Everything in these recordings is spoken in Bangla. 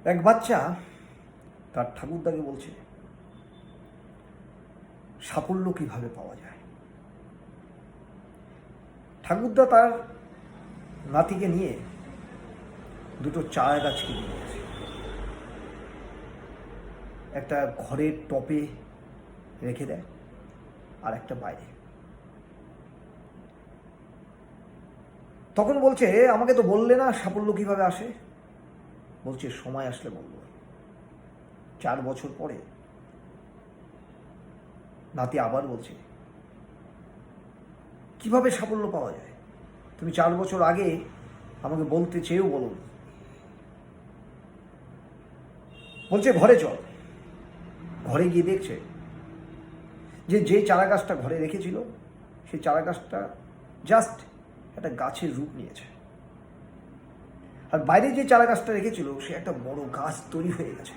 এক বাচ্চা তার ঠাকুরদাকে বলছে সাফল্য কিভাবে পাওয়া যায়। ঠাকুরদা তার নাতিকে নিয়ে দুটো চারা গাছ কিনে নিয়ে আসে, একটা ঘরের টপে রেখে দেয় আর একটা বাইরে। তখন বলছে, আমাকে তো বললে না সাফল্য কিভাবে আসে। বলছে সময় আসলে বলবো। 4 বছর পরে নাতি আবার বলছে, কিভাবে সাফল্য পাওয়া যায়, তুমি 4 বছর আগে আমাকে বলতে চেয়েও বলো। বলছে ঘরে চল। ঘরে গিয়ে দেখছে যে চারা গাছটা ঘরে রেখেছিল সেই চারা গাছটা জাস্ট একটা গাছের রূপ নিয়েছে, আর বাইরে যে চারা গাছটা রেখেছিল সে একটা বড় গাছ তৈরি হয়ে গেছে।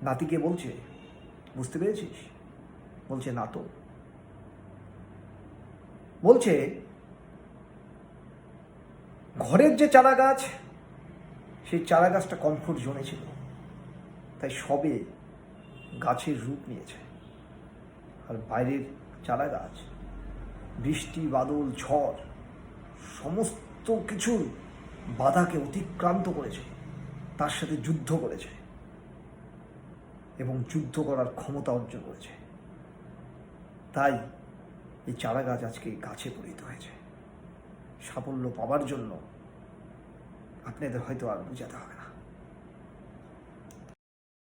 নাতিকে বলছে, বুঝতে পেরেছিস? বলছে না তো। বলছে ঘরের যে চারা গাছ সেই চারা গাছটা কমফোর্ট জোনে ছিল, তাই সবে গাছের রূপ নিয়েছে, আর বাইরের চারা গাছ বৃষ্টি বাদল ঝড় সমস্ত কিছুর বাধাকে অতিক্রান্ত করেছে, তার সাথে যুদ্ধ করেছে এবং যুদ্ধ করার ক্ষমতা অর্জন করেছে। তাই এই চারা গাছ আজকে গাছে পরিণত হয়েছে। সাফল্য পাওয়ার জন্য আপনাদের হয়তো আর বোঝাতে হবে না।